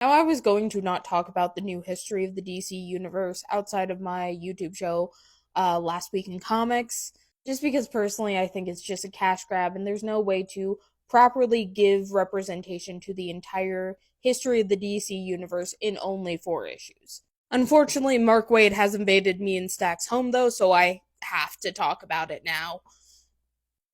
Now, I was going to not talk about the new history of the DC universe outside of my YouTube show, Last Week in Comics, just because personally I think it's just a cash grab and there's no way to properly give representation to the entire history of the DC universe in only 4 issues. Unfortunately, Mark Waid has invaded me and Stack's home though, so I have to talk about it now.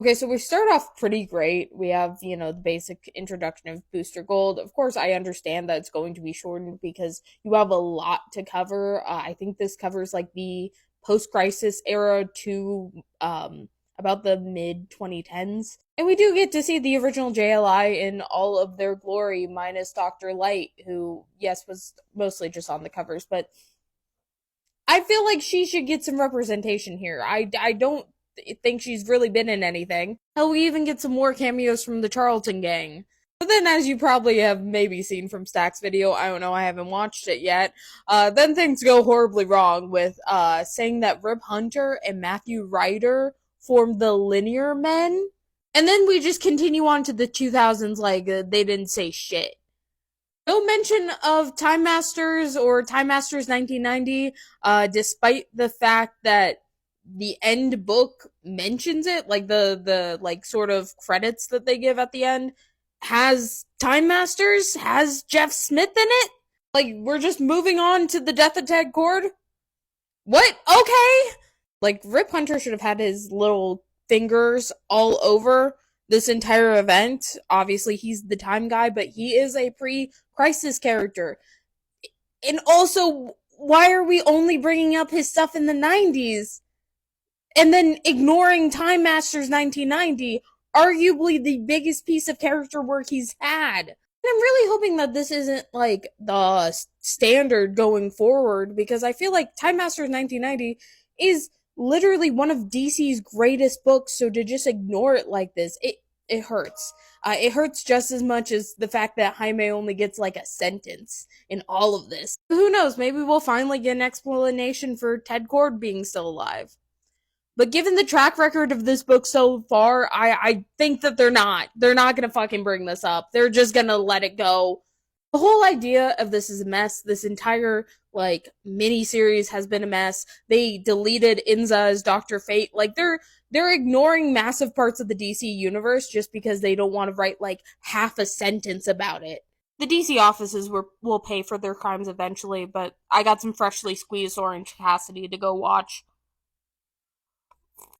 Okay, so we start off pretty great. We have, the basic introduction of Booster Gold. Of course, I understand that it's going to be shortened because you have a lot to cover. I think this covers like the post-crisis era to about the mid 2010s. And we do get to see the original JLI in all of their glory, minus Dr. Light, who, yes, was mostly just on the covers, but I feel like she should get some representation here. I don't think she's really been in anything. Hell, we even get some more cameos from the Charlton gang. But then, as you probably have maybe seen from Stack's video, I don't know, I haven't watched it yet, then things go horribly wrong with saying that Rip Hunter and Matthew Ryder formed the Linear Men. And then we just continue on to the 2000s like they didn't say shit. No mention of Time Masters or Time Masters 1990, despite the fact that the end book mentions it, like the like sort of credits that they give at the end has Time Masters, has Jeff Smith in it. Like we're just moving on to the Death of Ted Cord. What? Okay. Like Rip Hunter should have had his little fingers all over this entire event. Obviously, he's the time guy, but he is a pre-crisis character. And also, why are we only bringing up his stuff in the 90s and then ignoring Time Masters 1990, arguably the biggest piece of character work he's had? And I'm really hoping that this isn't like the standard going forward because I feel like Time Masters 1990 is literally one of DC's greatest books, so to just ignore it like this, it hurts. It hurts just as much as the fact that Jaime only gets like a sentence in all of this. Who knows? Maybe we'll finally get an explanation for Ted Cord being still alive. But given the track record of this book so far, I think that they're not. They're not gonna fucking bring this up. They're just gonna let it go. The whole idea of this is a mess. This entire like mini series has been a mess. They deleted Inza as Dr. Fate. Like they're ignoring massive parts of the DC universe just because they don't want to write like half a sentence about it. The DC offices will pay for their crimes eventually, but I got some freshly squeezed Orange Cassidy to go watch.